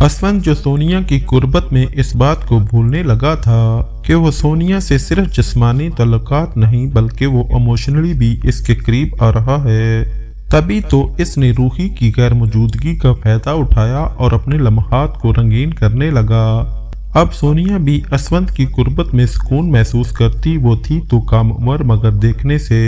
असवंत जो सोनिया की कुर्बत में इस बात को भूलने लगा था कि वो सोनिया से सिर्फ जिस्मानी तल्लुकात नहीं बल्कि वो इमोशनली भी इसके करीब आ रहा है। तभी तो इसने रूही की गैर मौजूदगी का फायदा उठाया और अपने लम्हात को रंगीन करने लगा। अब सोनिया भी असवंत की कुर्बत में सुकून महसूस करती। वो थी तो कम उम्र मगर देखने से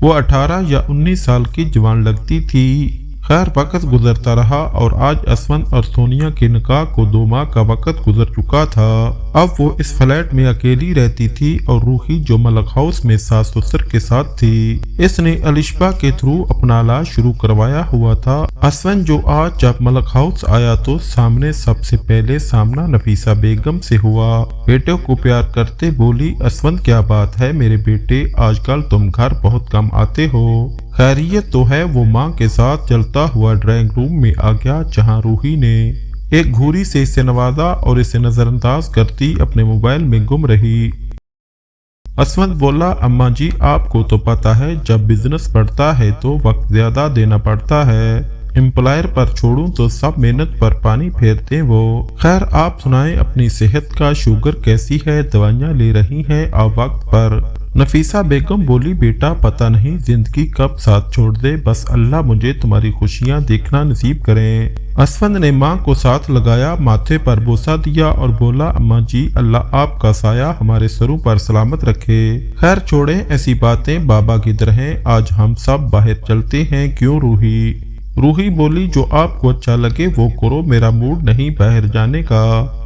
वो 18 या 19 साल की जवान लगती थी। खैर वक्त गुजरता रहा और आज असवंत और सोनिया के निकाह को 2 माह का वक्त गुजर चुका था। अब वो इस फ्लैट में अकेली रहती थी और रूही जो मलक हाउस में सास ससुर के साथ थी, इसने अलिशबा के थ्रू अपना इलाज शुरू करवाया हुआ था। असवंत जो आज जब मलक हाउस आया तो सामने सबसे पहले सामना नफीसा बेगम से हुआ। बेटे को प्यार करते बोली, असवंत क्या बात है मेरे बेटे, आजकल तुम घर बहुत कम आते हो। खैरियत तो है। वो माँ के साथ चलता हुआ ड्राइंग रूम में आ गया जहाँ रूही ने एक घूरी से इसे नवाजा और इसे नजरअंदाज करती अपने मोबाइल में गुम रही। असवंत बोला, अम्मा जी आपको तो पता है जब बिजनेस बढ़ता है तो वक्त ज्यादा देना पड़ता है। एम्प्लॉयर पर छोड़ूं तो सब मेहनत पर पानी फेरते वो। खैर आप सुनाएं अपनी सेहत का, शुगर कैसी है, दवाइयाँ ले रही हैं आप वक्त पर। नफीसा बेगम बोली, बेटा पता नहीं जिंदगी कब साथ छोड़ दे, बस अल्लाह मुझे तुम्हारी खुशियाँ देखना नसीब करें। असवंत ने माँ को साथ लगाया, माथे पर बोसा दिया और बोला, अम्मा जी अल्लाह आपका साया हमारे सरों पर सलामत रखे। खैर छोड़े ऐसी बातें, बाबा किधर हैं, आज हम सब बाहर चलते हैं, क्यों रूही? रूही बोली, जो आपको अच्छा लगे वो करो, मेरा मूड नहीं बाहर जाने का।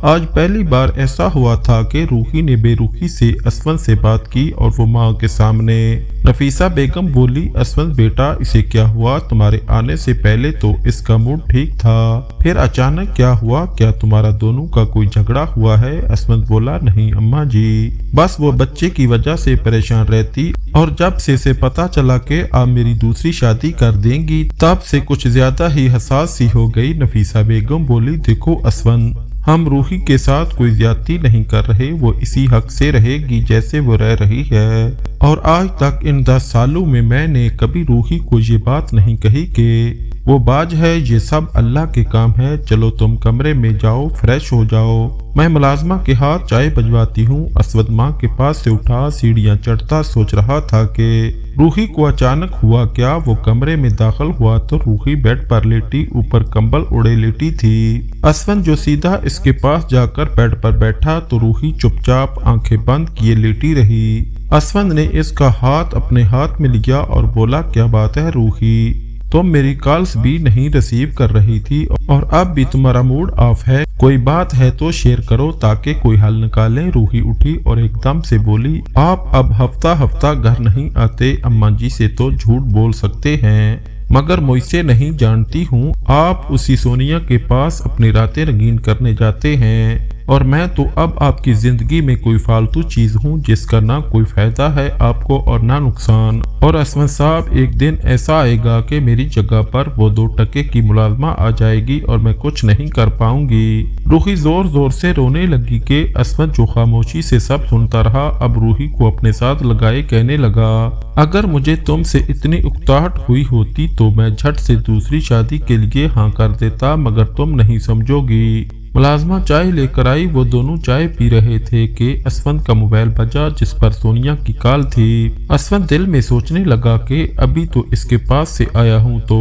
आज पहली बार ऐसा हुआ था कि रूही ने बेरुखी से असवंत से बात की और वो माँ के सामने। नफीसा बेगम बोली, असवंत बेटा इसे क्या हुआ, तुम्हारे आने से पहले तो इसका मूड ठीक था, फिर अचानक क्या हुआ, क्या तुम्हारा दोनों का कोई झगड़ा हुआ है? असवंत बोला, नहीं अम्मा जी, बस वो बच्चे की वजह से परेशान रहती और जब से इसे पता चला कि आप मेरी दूसरी शादी कर देंगी तब से कुछ ज्यादा ही हसास सी हो गई। नफीसा बेगम बोली, देखो असवंत, हम रूही के साथ कोई ज्यादती नहीं कर रहे, वो इसी हक से रहेगी जैसे वो रह रही है और आज तक इन 10 सालों में मैंने कभी रूही को ये बात नहीं कही कि वो बाज है। ये सब अल्लाह के काम है। चलो तुम कमरे में जाओ, फ्रेश हो जाओ, मैं मुलाजमा के हाथ चाय भिजवाती हूँ। असवंत माँ के पास से उठा, सीढ़ियाँ चढ़ता सोच रहा था कि रूही को अचानक हुआ क्या। वो कमरे में दाखिल हुआ तो रूही बेड पर लेटी ऊपर कंबल उड़े लेटी थी। असवंत जो सीधा इसके पास जाकर बेड पर बैठा तो रूही चुपचाप आंखें बंद किए लेटी रही। असवंत ने इसका हाथ अपने हाथ में लिया और बोला, क्या बात है रूही, तुम मेरी कॉल्स भी नहीं रिसीव कर रही थी और अब भी तुम्हारा मूड ऑफ है, कोई बात है तो शेयर करो ताकि कोई हल निकालें। रूही उठी और एकदम से बोली, आप अब हफ्ता हफ्ता घर नहीं आते, अम्मा जी से तो झूठ बोल सकते हैं मगर मुझसे नहीं जानती हूँ, आप उसी सोनिया के पास अपनी रातें रंगीन करने जाते हैं और मैं तो अब आपकी जिंदगी में कोई फालतू चीज हूँ जिसका ना कोई फायदा है आपको और ना नुकसान। और असवंत साहब, एक दिन ऐसा आएगा कि मेरी जगह पर वो 2 टके की मुलाजमा आ जाएगी और मैं कुछ नहीं कर पाऊंगी। रूही जोर जोर से रोने लगी कि असवंत जो खामोशी से सब सुनता रहा अब रूही को अपने साथ लगाए कहने लगा, अगर मुझे तुमसे इतनी उकताहट हुई होती तो मैं झट से दूसरी शादी के लिए हाँ कर देता, मगर तुम नहीं समझोगी। मुलाजमा चाय लेकर आई। वो दोनों चाय पी रहे थे कि असवंत का मोबाइल बजा जिस पर सोनिया की कॉल थी। असवंत दिल में सोचने लगा कि अभी तो इसके पास से आया हूँ तो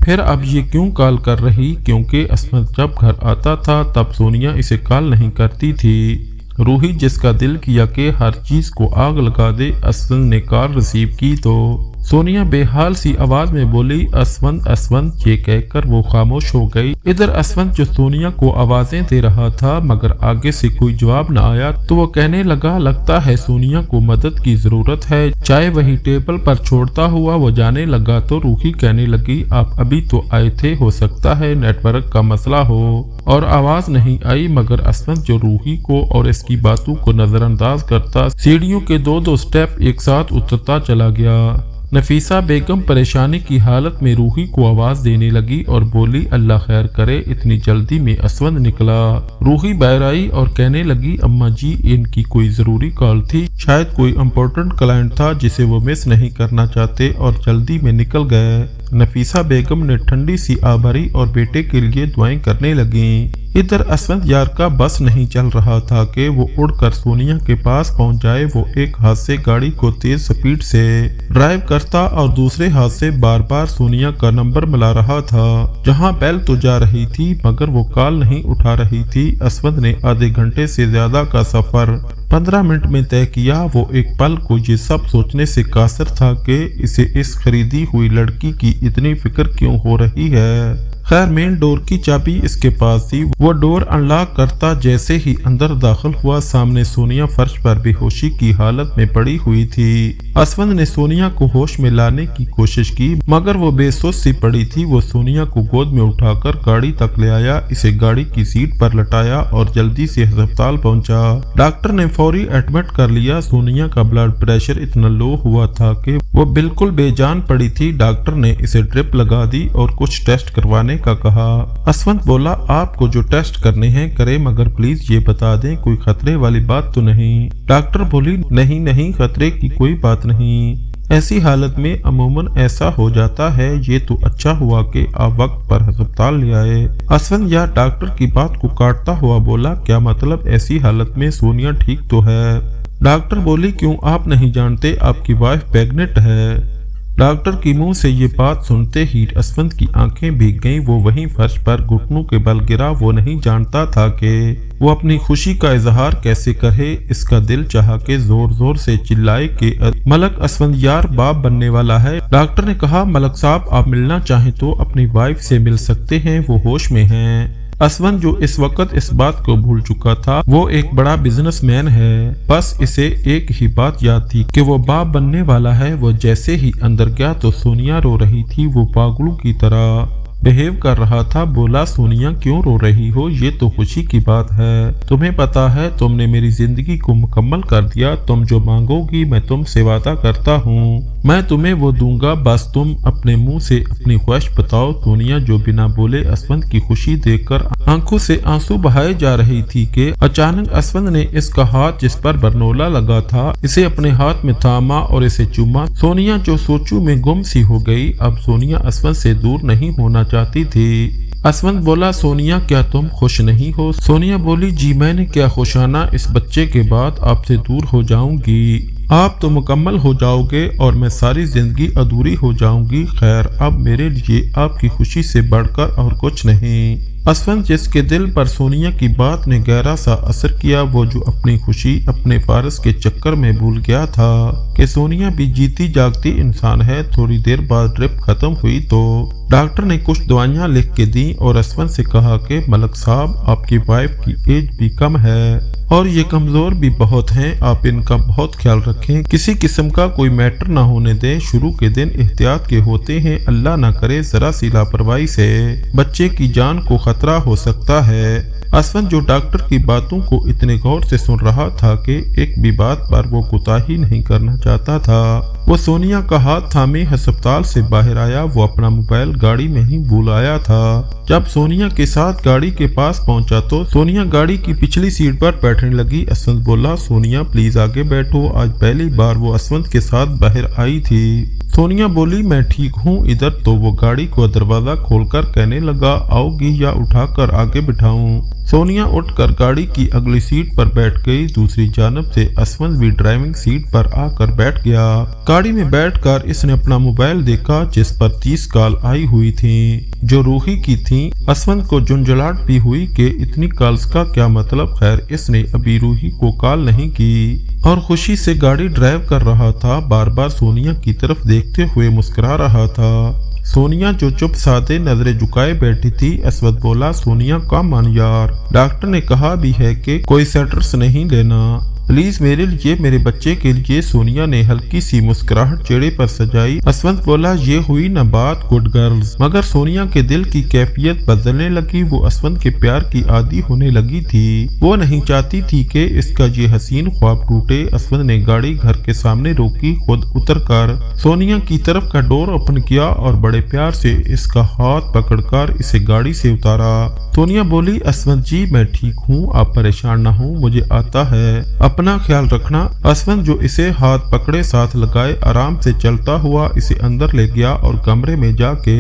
फिर अब ये क्यों कॉल कर रही, क्योंकि असवंत जब घर आता था तब सोनिया इसे कॉल नहीं करती थी। रूही जिसका दिल किया कि हर चीज को आग लगा दे, असवंत ने कॉल रिसीव की तो सोनिया बेहाल सी आवाज में बोली, असवंत असवंत, ये कहकर वो खामोश हो गई। इधर असवंत जो सोनिया को आवाजें दे रहा था मगर आगे से कोई जवाब न आया तो वो कहने लगा, लगता है सोनिया को मदद की जरूरत है। चाय वही टेबल पर छोड़ता हुआ वो जाने लगा तो रूही कहने लगी, आप अभी तो आए थे, हो सकता है नेटवर्क का मसला हो। और आवाज नहीं आई मगर असवंत जो रूही को और इसकी बातों को नजरअंदाज करता सीढ़ियों के 2-2 स्टेप एक साथ उतरता चला गया। नफीसा बेगम परेशानी की हालत में रूही को आवाज देने लगी और बोली, अल्लाह खैर करे, इतनी जल्दी में असवंत निकला। रूही बाहर आई और कहने लगी, अम्मा जी इनकी कोई जरूरी कॉल थी, शायद कोई इम्पोर्टेंट क्लाइंट था जिसे वो मिस नहीं करना चाहते और जल्दी में निकल गए। नफीसा बेगम ने ठंडी सी आ भरी और बेटे के लिए दुआएं करने लगी। इधर असवंत यार का बस नहीं चल रहा था कि वो उड़कर सोनिया के पास पहुंच जाए। वो एक हाथ से गाड़ी को तेज स्पीड से ड्राइव करता और दूसरे हाथ से बार बार सोनिया का नंबर मिला रहा था। जहां बेल तो जा रही थी मगर वो कॉल नहीं उठा रही थी। असवंत ने आधे घंटे से ज्यादा का सफर 15 मिनट में तय किया। वो एक पल को ये सब सोचने से कासर था कि इसे इस खरीदी हुई लड़की की इतनी फिक्र क्यों हो रही है। खैर मेन डोर की चाबी इसके पास थी। वो डोर अनलॉक करता जैसे ही अंदर दाखिल हुआ, सामने सोनिया फर्श पर बेहोशी की हालत में पड़ी हुई थी। असवंत ने सोनिया को होश में लाने की कोशिश की मगर वो बेसोच सी पड़ी थी। वो सोनिया को गोद में उठाकर गाड़ी तक ले आया, इसे गाड़ी की सीट पर लटाया और जल्दी से अस्पताल पहुंचा। डॉक्टर ने फौरी एडमिट कर लिया। सोनिया का ब्लड प्रेशर इतना लो हुआ था कि वो बिल्कुल बेजान पड़ी थी। डॉक्टर ने इसे ड्रिप लगा दी और कुछ टेस्ट करवाने का कहा। असवंत बोला, आपको जो टेस्ट करने हैं करें मगर प्लीज ये बता दें कोई खतरे वाली बात तो नहीं। डॉक्टर बोली, नहीं नहीं, खतरे की कोई बात नहीं। ऐसी हालत में अमूमन ऐसा हो जाता है। ये तो अच्छा हुआ कि आप वक्त पर अस्पताल ले आए। असवंत यार डॉक्टर की बात को काटता हुआ बोला, क्या मतलब ऐसी हालत में? सोनिया ठीक तो है। डॉक्टर बोली, क्यों आप नहीं जानते आपकी वाइफ प्रेग्नेंट है? डॉक्टर की मुंह से ये बात सुनते ही असवंत की आंखें भीग गईं। वो वहीं फर्श पर घुटनों के बल गिरा। वो नहीं जानता था कि वो अपनी खुशी का इजहार कैसे करे। इसका दिल चाहा के जोर जोर से चिल्लाए कि मलक असवंत यार बाप बनने वाला है। डॉक्टर ने कहा, मलक साहब आप मिलना चाहें तो अपनी वाइफ से मिल सकते हैं, वो होश में हैं। असवंत जो इस वक्त इस बात को भूल चुका था, वो एक बड़ा बिजनेसमैन है। बस इसे एक ही बात याद थी कि वो बाप बनने वाला है। वो जैसे ही अंदर गया तो सोनिया रो रही थी। वो पागलों की तरह बिहेव कर रहा था। बोला, सोनिया क्यों रो रही हो? ये तो खुशी की बात है। तुम्हें पता है तुमने मेरी जिंदगी को मुकम्मल कर दिया। तुम जो मांगोगी मैं तुमसे वादा करता हूँ मैं तुम्हें वो दूंगा, बस तुम अपने मुंह से अपनी ख्वाहिश बताओ। सोनिया जो बिना बोले असवंत की खुशी देखकर आंखों से आंसू बहाए जा रही थी कि अचानक असवंत ने इसका हाथ जिस पर बरनोला लगा था इसे अपने हाथ में थामा और इसे चूमा। सोनिया जो सोचू में गुम सी हो गई। अब सोनिया असवंत से दूर नहीं होना चाहती थी। असवंत बोला, सोनिया क्या तुम खुश नहीं हो? सोनिया बोली, जी मैंने क्या खुशाना, इस बच्चे के बाद आपसे दूर हो जाऊंगी। आप तो मुकम्मल हो जाओगे और मैं सारी जिंदगी अधूरी हो जाऊंगी। खैर अब मेरे लिए आपकी खुशी से बढ़कर और कुछ नहीं। असवंत जिसके दिल पर सोनिया की बात ने गहरा सा असर किया, वो जो अपनी खुशी अपने फारस के चक्कर में भूल गया था कि सोनिया भी जीती जागती इंसान है। थोड़ी देर बाद ड्रिप खत्म हुई तो डॉक्टर ने कुछ दवाइयां लिख के दी और असवंत से कहा कि मलक साहब आपकी वाइफ की एज भी कम है और ये कमजोर भी बहुत हैं। आप इनका बहुत ख्याल रखें, किसी किस्म का कोई मैटर ना होने दें। शुरू के दिन एहतियात के होते हैं, अल्लाह ना करे जरा सी लापरवाही से बच्चे की जान को खतरा हो सकता है। असवंत जो डॉक्टर की बातों को इतने गौर से सुन रहा था कि एक भी बात पर वो कोताही नहीं करना चाहता था। वो सोनिया का हाथ थामे अस्पताल से बाहर आया। वो अपना मोबाइल गाड़ी में ही भूल आया था। जब सोनिया के साथ गाड़ी के पास पहुंचा तो सोनिया गाड़ी की पिछली सीट पर बैठने लगी। असवंत बोला, सोनिया प्लीज आगे बैठो। आज पहली बार वो असवंत के साथ बाहर आई थी। सोनिया बोली, मैं ठीक हूँ इधर। तो वो गाड़ी को दरवाजा खोलकर कहने लगा, आओगी या उठाकर आगे बिठाऊं? सोनिया उठकर गाड़ी की अगली सीट पर बैठ गई। दूसरी जानब से असवंत भी ड्राइविंग सीट पर आकर बैठ गया। गाड़ी में बैठकर इसने अपना मोबाइल देखा जिस पर 30 कॉल आई हुई थी जो रूही की थी। असवंत को झुंझलाहट भी हुई कि इतनी कॉल्स का क्या मतलब। खैर इसने अभी रूही को कॉल नहीं की और खुशी से गाड़ी ड्राइव कर रहा था। बार बार सोनिया की तरफ देखते हुए मुस्कुरा रहा था। सोनिया जो चुप सादे नजरें झुकाए बैठी थी। असवंत बोला, सोनिया का मान यार, डॉक्टर ने कहा भी है कि कोई सेटर्स नहीं लेना, प्लीज मेरे लिए, मेरे बच्चे के लिए। सोनिया ने हल्की सी मुस्कुराहट चेहरे पर सजाई। असवंत बोला, ये हुई न बात गुड गर्ल्स। मगर सोनिया के दिल की कैफियत बदलने लगी। वो असवंत के प्यार की आदी होने लगी थी। वो नहीं चाहती थी कि इसका ये हसीन ख्वाब टूटे। असवंत ने गाड़ी घर के सामने रोकी। खुद उतरकर सोनिया की तरफ का डोर ओपन किया और बड़े प्यार से इसका हाथ पकड़कर इसे गाड़ी से उतारा। सोनिया बोली, असवंत जी मैं ठीक हूँ, आप परेशान न हो, मुझे आता है अपना ख्याल रखना। असवंत जो इसे हाथ पकड़े साथ लगाए आराम से चलता हुआ इसे अंदर ले गया और कमरे में जाके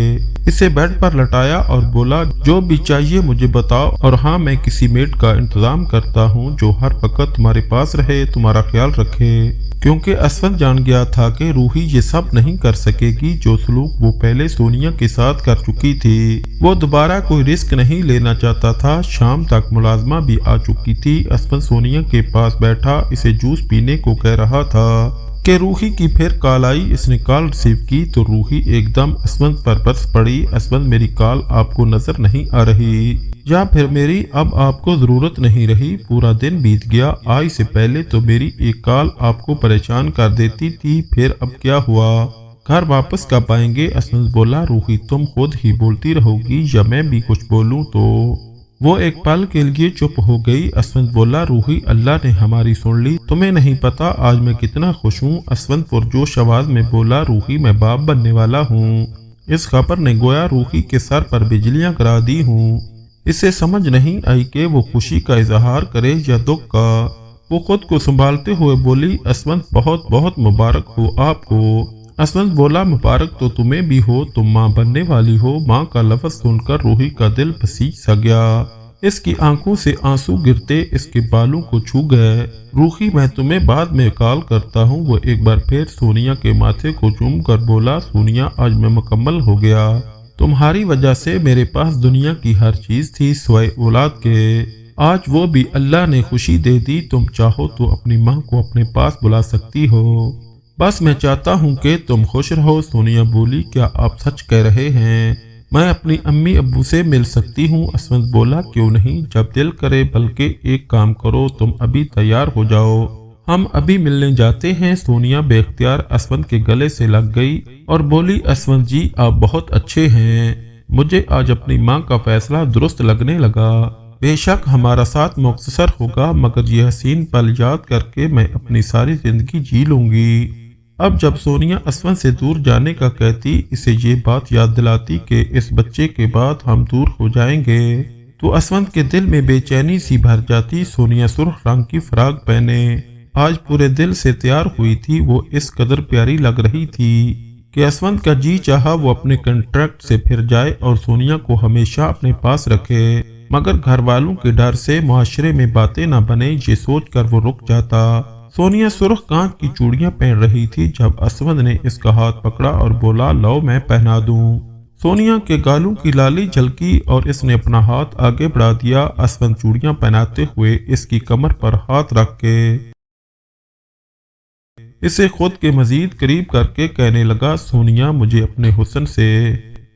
इसे बेड पर लटाया और बोला, जो भी चाहिए मुझे बताओ, और हाँ, मैं किसी मेड का इंतजाम करता हूँ जो हर वक्त तुम्हारे पास रहे, तुम्हारा ख्याल रखे। क्योंकि असवंत जान गया था कि रूही ये सब नहीं कर सकेगी जो सलूक वो पहले सोनिया के साथ कर चुकी थी। वो दोबारा कोई रिस्क नहीं लेना चाहता था। शाम तक मुलाजमा भी आ चुकी थी। असवंत सोनिया के पास बैठा इसे जूस पीने को कह रहा था कि रूही की फिर कॉल आई। इसने कॉल रिसीव की तो रूही एकदम असवंत पर बरस पड़ी। असवंत, मेरी कॉल आपको नजर नहीं आ रही या फिर मेरी अब आपको जरूरत नहीं रही? पूरा दिन बीत गया, आज से पहले तो मेरी एक कॉल आपको परेशान कर देती थी, फिर अब क्या हुआ? घर वापस कब आएंगे? असवंत बोला, रूही तुम खुद ही बोलती रहोगी या मैं भी कुछ बोलूं तो? वो एक पल के लिए चुप हो गई। असवंत बोला, रूही अल्लाह ने हमारी सुन ली, तुम्हें नहीं पता आज मैं कितना खुश हूँ। असवंत पुरजोश आवाज में बोला, रूही मैं बाप बनने वाला हूँ। इस खबर ने गोया रूही के सर पर बिजलियां गिरा दी हूँ। इसे समझ नहीं आई कि वो खुशी का इजहार करे या दुख का। वो खुद को संभालते हुए बोली, असवंत बहुत बहुत मुबारक हो आपको। असवंत बोला, मुबारक तो तुम्हें भी हो, तुम माँ बनने वाली हो। माँ का लफ्ज सुनकर रूही का दिल पसीज सा गया। इसकी आंखों से आंसू गिरते इसके बालों को छू गए। रूही मैं तुम्हें बाद में कॉल करता हूँ। वो एक बार फिर सोनिया के माथे को चूम कर बोला, सोनिया आज मैं मुकम्मल हो गया। तुम्हारी वजह से मेरे पास दुनिया की हर चीज थी सिवाय औलाद के। आज वो भी अल्लाह ने खुशी दे दी। तुम चाहो तो अपनी माँ को अपने पास बुला सकती हो। बस मैं चाहता हूँ कि तुम खुश रहो। सोनिया बोली, क्या आप सच कह रहे हैं? मैं अपनी अम्मी अब्बू से मिल सकती हूँ? असवंत बोला, क्यों नहीं, जब दिल करे। बल्कि एक काम करो, तुम अभी तैयार हो जाओ, हम अभी मिलने जाते हैं। सोनिया बेख्तियार असवंत के गले से लग गई और बोली, असवंत जी आप बहुत अच्छे हैं। मुझे आज अपनी माँ का फैसला दुरुस्त लगने लगा। बेशक हमारा साथ मुख्तसर होगा, मगर यह हसीन पल याद करके मैं अपनी सारी जिंदगी जी लूंगी। अब जब सोनिया असवंत से दूर जाने का कहती, इसे ये बात याद दिलाती कि इस बच्चे के बाद हम दूर हो जाएंगे, तो असवंत के दिल में बेचैनी सी भर जाती। सोनिया सुर्ख रंग की फ्राक पहने आज पूरे दिल से तैयार हुई थी। वो इस कदर प्यारी लग रही थी कि असवंत का जी चाहा वो अपने कॉन्ट्रैक्ट से फिर जाए और सोनिया को हमेशा अपने पास रखे, मगर घर वालों के डर से मुआशरे में बातें न बने, ये सोचकर वो रुक जाता। सोनिया सुर्ख कांच की चूड़ियां पहन रही थी जब असवंत ने इसका हाथ पकड़ा और बोला, लो मैं पहना दूं। सोनिया के गालों की लाली झलकी और इसने अपना हाथ आगे बढ़ा दिया। असवंत चूड़ियां पहनाते हुए इसकी कमर पर हाथ रख के इसे खुद के मजीद करीब करके कहने लगा, सोनिया मुझे अपने हुस्न से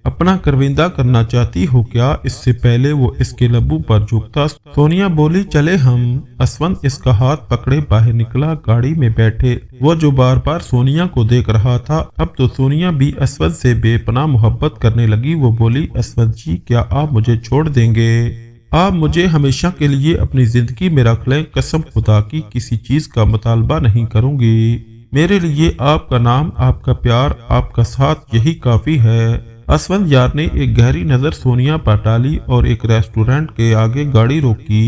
अपना करविंदा करना चाहती हो क्या? इससे पहले वो इसके लबों पर झुकता। सोनिया बोली, चले हम। असवंत इसका हाथ पकड़े बाहर निकला। गाड़ी में बैठे वो जो बार बार सोनिया को देख रहा था, अब तो सोनिया भी असवंत से बेपनाह मोहब्बत करने लगी। वो बोली, असवंत जी क्या आप मुझे छोड़ देंगे? आप मुझे हमेशा के लिए अपनी जिंदगी में रख लें। कसम खुदा की किसी चीज का मुतालबा नहीं करूंगी। मेरे लिए आपका नाम, आपका प्यार, आपका साथ यही काफी है। असवंत यार ने एक गहरी नजर सोनिया पर डाली और एक रेस्टोरेंट के आगे गाड़ी रोकी।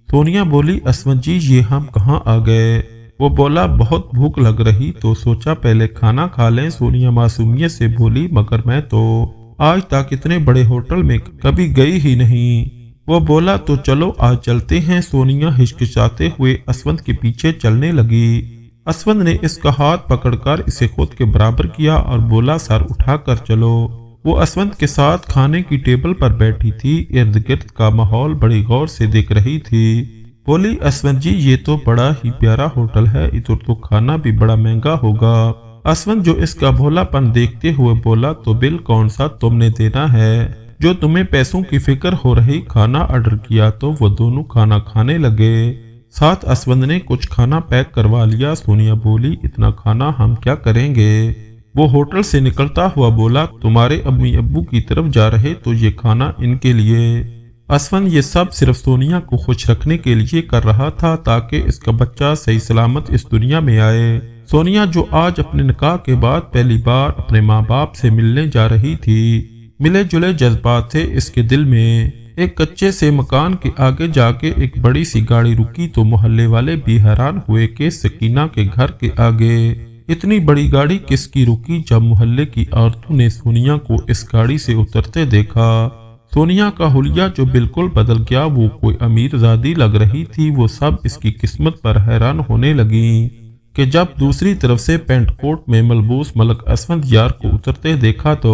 सोनिया बोली, असवंत जी ये हम कहाँ आ गए? वो बोला, बहुत भूख लग रही तो सोचा पहले खाना खा लें। सोनिया मासूमियत से बोली, मगर मैं तो आज तक इतने बड़े होटल में कभी गई ही नहीं। वो बोला, तो चलो आज चलते हैं। सोनिया हिचकिचाते हुए असवंत के पीछे चलने लगी। असवंत ने इसका हाथ पकड़कर इसे खुद के बराबर किया और बोला, सर उठाकर चलो। वो असवंत के साथ खाने की टेबल पर बैठी थी, इर्द गिर्द का माहौल बड़ी गौर से देख रही थी। बोली, असवंत जी ये तो बड़ा ही प्यारा होटल है, इधर तो खाना भी बड़ा महंगा होगा। असवंत जो इसका भोलापन देखते हुए बोला, तो बिल कौन सा तुमने देना है? जो तुम्हें पैसों की फिक्र हो रही, खाना ऑर्डर किया तो वो दोनों खाना खाने लगे। साथ असवंत ने कुछ खाना पैक करवा लिया। सोनिया बोली, इतना खाना हम क्या करेंगे? वो होटल से निकलता हुआ बोला, तुम्हारे अम्मी अब्बू की तरफ जा रहे तो ये खाना इनके लिए। असवंत ये सब सिर्फ सोनिया को खुश रखने के लिए कर रहा था ताकि इसका बच्चा सही सलामत इस दुनिया में आए। सोनिया जो आज अपने निकाह के बाद पहली बार अपने माँ बाप से मिलने जा रही थी, मिले जुले जज्बात थे इसके दिल में। ایک کچے سے مکان کے آگے جا کے ایک بڑی سی گاڑی رکی تو محلے والے بھی حیران ہوئے کہ سکینہ کے گھر کے آگے اتنی بڑی گاڑی کس کی رکی۔ جب محلے کی عورتوں نے سونیا کو اس گاڑی سے اترتے دیکھا، سونیا کا حلیہ جو بالکل بدل گیا، وہ کوئی امیر زادی لگ رہی تھی۔ وہ سب اس کی قسمت پر حیران ہونے لگیں کہ جب دوسری طرف سے پینٹ کوٹ میں ملبوس ملک اسفند یار کو اترتے دیکھا تو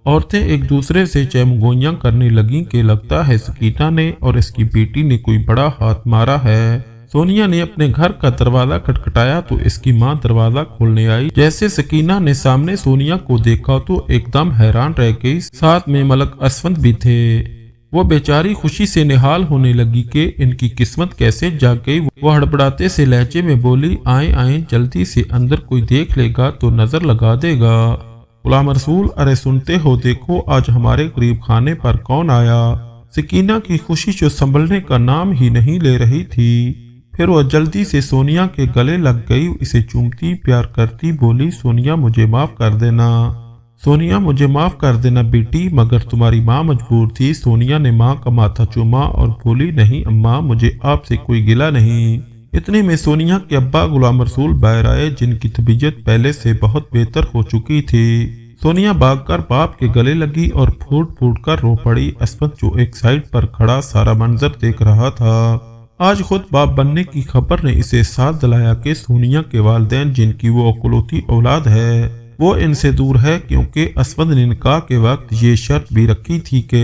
عورتیں ایک دوسرے سے چیمگوئیاں کرنے لگیں کہ لگتا ہے سکینہ نے اور اس کی بیٹی نے کوئی بڑا ہاتھ مارا ہے۔ سونیا نے اپنے گھر کا دروازہ کھٹکھٹایا تو اس کی ماں دروازہ کھولنے آئی۔ جیسے سکینہ نے سامنے سونیا کو دیکھا تو ایک دم حیران رہ گئی، ساتھ میں ملک اسفند بھی تھے۔ وہ بیچاری خوشی سے نہال ہونے لگی کہ ان کی قسمت کیسے جاگ گئی۔ وہ ہڑبڑاتے سے لہجے میں بولی، آئیں جلدی سے، اندر کوئی دیکھ لے گا تو نظر لگا دے گا۔ غلام رسول، ارے سنتے ہو، دیکھو آج ہمارے قریب خانے پر کون آیا۔ سکینہ کی خوشی جو سنبھلنے کا نام ہی نہیں لے رہی تھی، پھر وہ جلدی سے سونیا کے گلے لگ گئی، اسے چومتی پیار کرتی بولی، سونیا مجھے معاف کر دینا، سونیا مجھے معاف کر دینا بیٹی، مگر تمہاری ماں مجبور تھی۔ سونیا نے ماں کا ماتھا چوما اور بولی، نہیں اماں، مجھے آپ سے کوئی گلہ نہیں۔ اتنے میں سونیا کے ابا غلام رسول باہر آئے، جن کی طبیعت پہلے سے بہت بہتر ہو چکی تھی۔ سونیا بھاگ کر باپ کے گلے لگی اور پھوٹ پھوٹ کر رو پڑی۔ اسفند جو ایک سائڈ پر کھڑا سارا منظر دیکھ رہا تھا، آج خود باپ بننے کی خبر نے اسے ساتھ دلایا کہ سونیا کے والدین، جن کی وہ اکلوتی اولاد ہے، وہ ان سے دور ہے، کیونکہ اسفند نے نکاح کے وقت یہ شرط بھی رکھی تھی کہ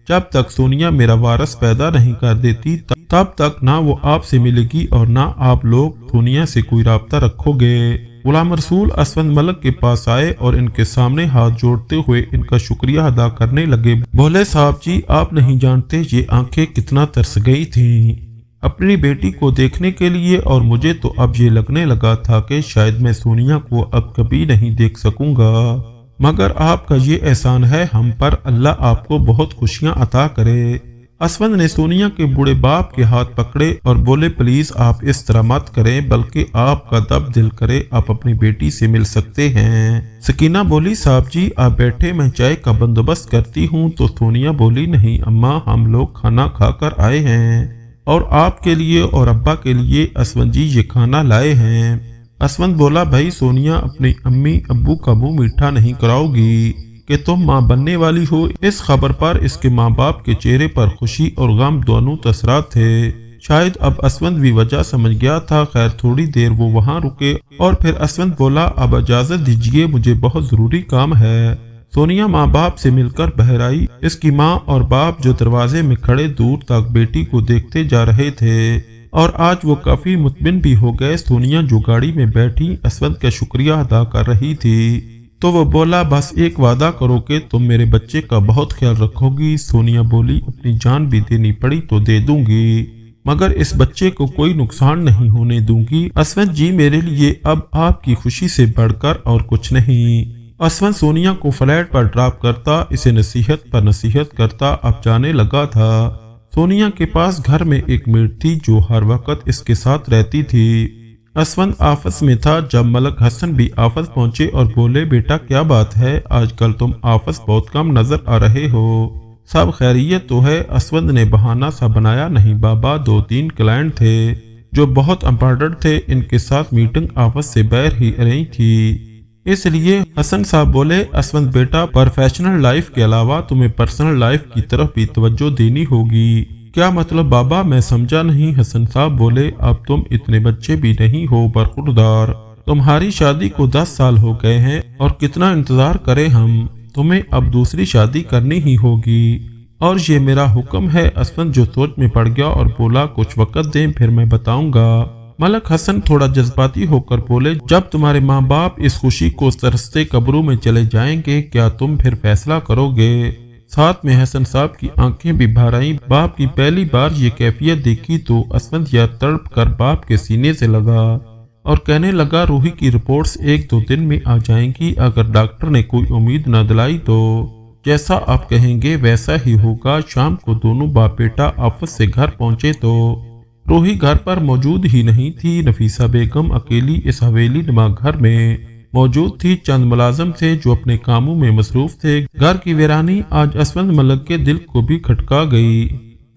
جب تک سونیا میرا وارث پیدا نہیں کر دیتی تب تک نہ وہ آپ سے ملے گی اور نہ آپ لوگ سونیا سے کوئی رابطہ رکھو گے۔ غلام رسول اسفند ملک کے پاس آئے اور ان کے سامنے ہاتھ جوڑتے ہوئے ان کا شکریہ ادا کرنے لگے۔ بولے، صاحب جی، آپ نہیں جانتے یہ آنکھیں کتنا ترس گئی تھیں اپنی بیٹی کو دیکھنے کے لیے، اور مجھے تو اب یہ لگنے لگا تھا کہ شاید میں سونیا کو اب کبھی نہیں دیکھ سکوں گا، مگر آپ کا یہ احسان ہے ہم پر، اللہ آپ کو بہت خوشیاں عطا کرے۔ اسفند نے سونیا کے بوڑھے باپ کے ہاتھ پکڑے اور بولے، پلیز آپ اس طرح مت کریں، بلکہ آپ کا جب دل کرے آپ اپنی بیٹی سے مل سکتے ہیں۔ سکینہ بولی، صاحب جی آپ بیٹھے، میں چائے کا بندوبست کرتی ہوں۔ تو سونیا بولی، نہیں اماں، ہم لوگ کھانا کھا کر آئے ہیں اور آپ کے لیے اور ابا کے لیے اسفند جی یہ کھانا لائے ہیں۔ اسفند بولا، بھائی سونیا اپنی امی ابو کا منہ میٹھا نہیں کراؤ گی کہ تم ماں بننے والی ہو۔ اس خبر پر اس کے ماں باپ کے چہرے پر خوشی اور غم دونوں تاثرات تھے۔ شاید اب اسفند بھی وجہ سمجھ گیا تھا۔ خیر تھوڑی دیر وہ وہاں رکے اور پھر اسفند بولا، اب اجازت دیجیے، مجھے بہت ضروری کام ہے۔ سونیا ماں باپ سے مل کر باہر آئی۔ اس کی ماں اور باپ جو دروازے میں کھڑے دور تک بیٹی کو دیکھتے جا رہے تھے، اور آج وہ کافی مطمئن بھی ہو گئے۔ سونیا جو گاڑی میں بیٹھی اسفند کا شکریہ ادا کر رہی تھی تو وہ بولا، بس ایک وعدہ کرو کہ تم میرے بچے کا بہت خیال رکھو گی۔ سونیا بولی، اپنی جان بھی دینی پڑی تو دے دوں گی، مگر اس بچے کو کوئی نقصان نہیں ہونے دوں گی۔ اسفند جی میرے لیے اب آپ کی خوشی سے بڑھ کر اور کچھ نہیں۔ اسفند سونیا کو فلیٹ پر ڈراپ کرتا، اسے نصیحت پر نصیحت کرتا اب جانے لگا تھا۔ سونیا کے پاس گھر میں ایک میڈ تھی جو ہر وقت اس کے ساتھ رہتی تھی۔ اسفند آفس میں تھا جب ملک حسن بھی آفس پہنچے اور بولے، بیٹا کیا بات ہے، آج کل تم آفس بہت کم نظر آ رہے ہو، سب خیریت تو ہے؟ اسفند نے بہانہ سا بنایا، نہیں بابا، 2-3 کلائنٹ تھے جو بہت امپورٹنٹ تھے، ان کے ساتھ میٹنگ آفس سے باہر ہی رہی تھی، اس لیے۔ حسن صاحب بولے، اسفند بیٹا، پروفیشنل لائف کے علاوہ تمہیں پرسنل لائف کی طرف بھی توجہ دینی ہوگی۔ کیا مطلب بابا، میں سمجھا نہیں۔ حسن صاحب بولے، اب تم اتنے بچے بھی نہیں ہو برخوردار، تمہاری شادی کو 10 سال ہو گئے ہیں، اور کتنا انتظار کریں ہم، تمہیں اب دوسری شادی کرنی ہی ہوگی، اور یہ میرا حکم ہے۔ اسفند جو سوچ میں پڑ گیا اور بولا، کچھ وقت دیں پھر میں بتاؤں گا۔ ملک حسن تھوڑا جذباتی ہو کر بولے، جب تمہارے ماں باپ اس خوشی کو ترستے قبروں میں چلے جائیں گے، کیا تم پھر فیصلہ کرو گے؟ ساتھ میں حسن صاحب کی آنکھیں بھی بھر آئیں۔ باپ کی پہلی بار یہ کیفیت دیکھی تو اسفند یا تڑپ کر باپ کے سینے سے لگا اور کہنے لگا، روحی کی رپورٹس 1-2 دن میں آ جائیں گی، اگر ڈاکٹر نے کوئی امید نہ دلائی تو جیسا آپ کہیں گے ویسا ہی ہوگا۔ شام کو دونوں باپ بیٹا آفس سے گھر پہنچے تو روحی گھر پر موجود ہی نہیں تھی۔ نفیسہ بیگم اکیلی اس حویلی نما گھر میں موجود थी। चंद मुलाजिम थे जो अपने कामों में मसरूफ थे। घर की वीरानी आज असवंद मलक के दिल को भी खटका गई।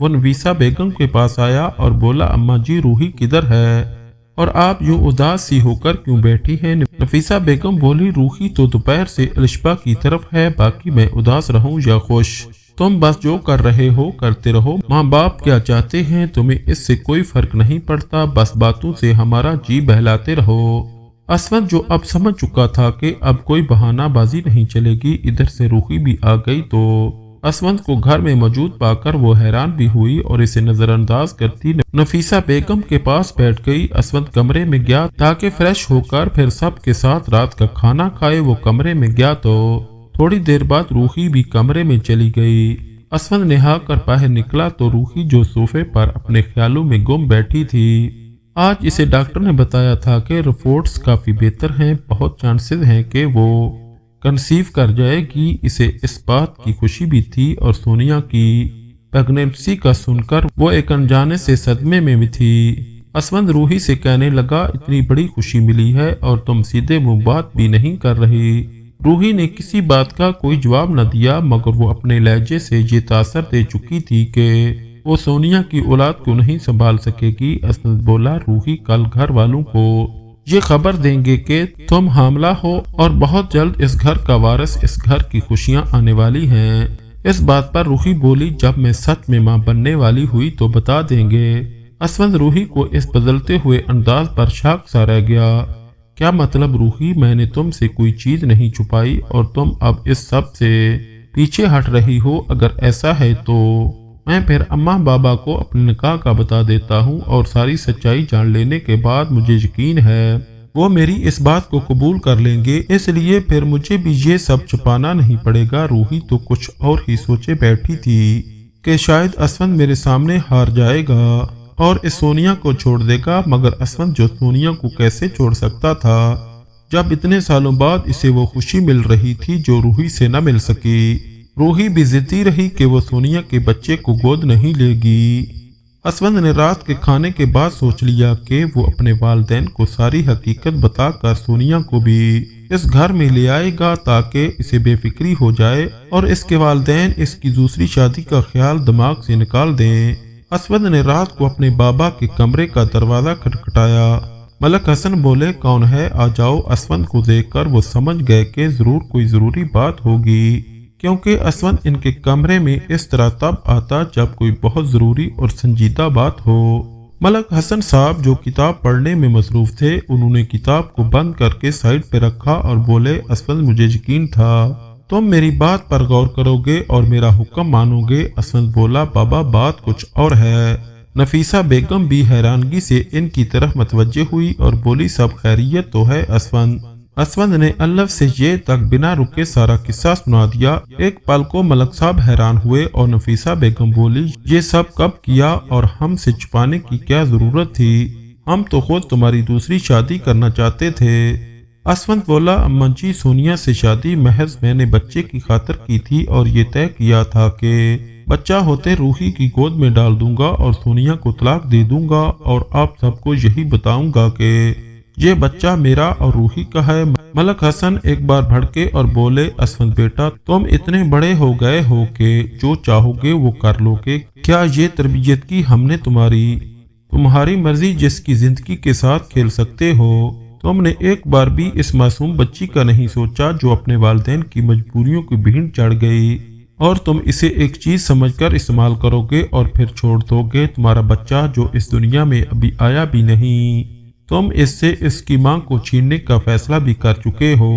वो नफीसा बेगम के पास आया और बोला, अम्मा जी, रूही किधर है और आप यूं उदास सी होकर क्यों बैठी हैं? नफीसा बेगम बोली, रूही तो दोपहर से अलिशबा की तरफ है, बाकी मैं उदास रहूं या खुश, तुम बस जो कर रहे हो करते रहो। माँ बाप क्या चाहते हैं तुम्हें इससे कोई फर्क नहीं पड़ता, बस बातों से हमारा जी बहलाते रहो। असवद जो अब समझ चुका था कि अब कोई बहानाबाजी नहीं चलेगी, इधर से रूही भी आ गई तो असवद को घर में मौजूद पाकर वो हैरान भी हुई और इसे नजरअंदाज करती नफीसा बेगम के पास बैठ गई। असवद कमरे में गया ताकि फ्रेश होकर फिर सब के साथ रात का खाना खाए। वो कमरे में गया तो थोड़ी देर बाद रूही भी कमरे में चली गई। असवद नहा कर बाहर निकला तो रूही जो सोफे पर अपने ख्यालों में गुम बैठी थी। आज इसे डॉक्टर ने बताया था कि रिपोर्ट्स काफी बेहतर हैं, बहुत चांसेस हैं कि वो कंसीव कर जाएगी। इसे इस बात की खुशी भी थी और सोनिया की प्रेगनेंसी का सुनकर वो एक अनजाने से सदमे में भी थी। असवद रूही से कहने लगा, इतनी बड़ी खुशी मिली है और तुम सीधे मुंह बात भी नहीं कर रही। रूही ने किसी बात का कोई जवाब न दिया, मगर वो अपने लहजे से ये तासर दे चुकी थी कि वो सोनिया की औलाद को नहीं संभाल सकेगी। असवद बोला, रूही कल घर वालों को ये खबर देंगे कि तुम हामला हो और बहुत जल्द इस घर का वारिस, इस घर की खुशियां आने वाली हैं। इस बात पर रूही बोली, जब मैं सच में मां बनने वाली हुई तो बता देंगे। असवद रूही को इस बदलते हुए अंदाज पर शक सा रह गया। क्या मतलब रूही, मैंने तुमसे कोई चीज नहीं छुपाई और तुम अब इस सब से पीछे हट रही हो? अगर ऐसा है तो मैं फिर अम्मा बाबा को अपने निकाह का बता देता हूँ और सारी सच्चाई जान लेने के बाद मुझे यकीन है वो मेरी इस बात को कबूल कर लेंगे, इसलिए फिर मुझे भी ये सब छुपाना नहीं पड़ेगा। रूही तो कुछ और ही सोचे बैठी थी कि शायद असवद मेरे सामने हार जाएगा और इस सोनिया को छोड़ देगा, मगर असवद जो सोनिया को कैसे छोड़ सकता था जब इतने सालों बाद इसे वो खुशी मिल रही थी जो रूही से न मिल सकी। रूही भी जिद्दी रही कि वो सोनिया के बच्चे को गोद नहीं लेगी। असवद ने रात के खाने के बाद सोच लिया कि वो अपने वालिदैन को सारी हकीकत बताकर सोनिया को भी इस घर में ले आएगा ताकि इसे बेफिक्री हो जाए और इसके वालिदैन इसकी दूसरी शादी का ख्याल दिमाग से निकाल दें। असवद ने रात को अपने बाबा के कमरे का दरवाजा खटखटाया। मलक हसन बोले, कौन है? आ जाओ। असवद को देखकर वो समझ गए कि जरूर कोई जरूरी बात होगी, क्योंकि असवद इनके कमरे में इस तरह तब आता जब कोई बहुत जरूरी और संजीदा बात हो। मलक हसन साहब जो किताब पढ़ने में मसरूफ थे, उन्होंने किताब को बंद करके साइड पे रखा और बोले, असवद मुझे यकीन था तुम मेरी बात पर गौर करोगे और मेरा हुक्म मानोगे। असवद बोला, बाबा बात कुछ और है। नफीसा बेगम भी हैरानगी से इनकी तरफ मतवज्जे हुई और बोली, सब खैरियत तो है असवद ने अल्लफ से ये तक बिना रुके सारा किस्सा सुना दिया। एक पल को मलक साहब हैरान हुए और नफीसा बेगम बोली, ये सब कब किया और हमसे छुपाने की क्या जरूरत थी? हम तो खुद तुम्हारी दूसरी शादी करना चाहते थे। असवद बोला, अम्मा जी, सोनिया से शादी महज मैंने बच्चे की खातिर की थी और ये तय किया था कि बच्चा होते रूही की गोद में डाल दूंगा और सोनिया को तलाक दे दूंगा और आप सबको यही बताऊंगा कि ये बच्चा मेरा और रूही का है। मलक हसन एक बार भड़के और बोले, असवद बेटा, तुम इतने बड़े हो गए हो कि जो चाहोगे वो कर लोगे। क्या ये तरबियत की हमने तुम्हारी मर्जी जिसकी जिंदगी के साथ खेल सकते हो? तुमने एक बार भी इस मासूम बच्ची का नहीं सोचा जो अपने वालिदैन की मजबूरियों की भीड़ चढ़ गई और तुम इसे एक चीज समझकर इस्तेमाल करोगे और फिर छोड़ दोगे। तुम्हारा बच्चा जो इस दुनिया में अभी आया भी नहीं, तुम इससे इसकी मां को छीनने का फैसला भी कर चुके हो।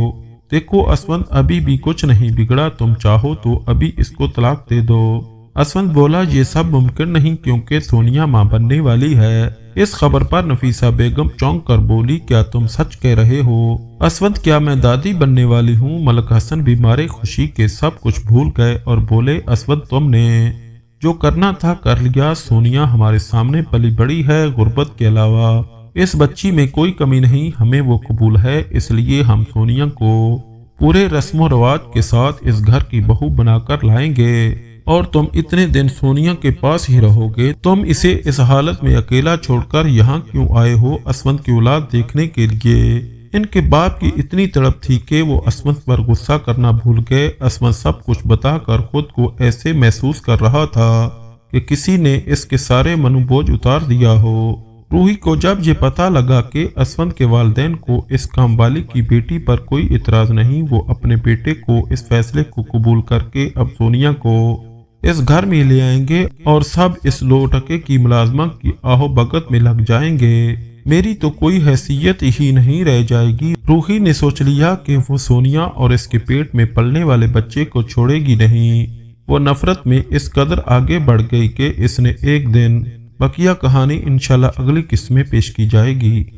देखो असवद, अभी भी कुछ नहीं बिगड़ा, तुम चाहो तो अभी इसको तलाक दे दो। असवद बोला, ये सब मुमकिन नहीं क्योंकि सोनिया मां बनने वाली है। इस खबर पर नफीसा बेगम चौंक कर बोली, क्या तुम सच कह रहे हो? असवद, क्या मैं दादी बनने वाली हूँ? मलक हसन भी मारे खुशी के सब कुछ भूल गए और बोले, असवद, तुमने जो करना था कर लिया। सोनिया हमारे सामने पली बड़ी है, गुर्बत के अलावा इस बच्ची में कोई कमी नहीं, हमें वो कबूल है, इसलिए हम सोनिया को पूरे रस्मो रवाज के साथ इस घर की बहू बनाकर लाएंगे और तुम इतने दिन सोनिया के पास ही रहोगे। तुम इसे इस हालत में अकेला छोड़कर यहाँ क्यों आए हो? असवद की औलाद देखने के लिए। इनके बाप की इतनी तड़प थी कि वो असमत पर गुस्सा करना भूल गए। असमत सब कुछ बताकर खुद को ऐसे महसूस कर रहा था कि किसी ने इसके सारे मनोबोझ उतार दिया हो। रूही को जब ये पता लगा कि असमत के वालिदैन को इस कामवाली की बेटी पर कोई इतराज नहीं, वो अपने बेटे को इस फैसले को कबूल करके अब सोनिया को इस घर में ले आएंगे और सब इस लोटके की मुलाजमत की आहो भगत में लग जाएंगे। मेरी तो कोई हैसियत ही नहीं रह जाएगी। रूही ने सोच लिया कि वो सोनिया और इसके पेट में पलने वाले बच्चे को छोड़ेगी नहीं। वो नफरत में इस कदर आगे बढ़ गई कि इसने एक दिन बकिया कहानी इंशाल्लाह अगली किस्त में पेश की जाएगी।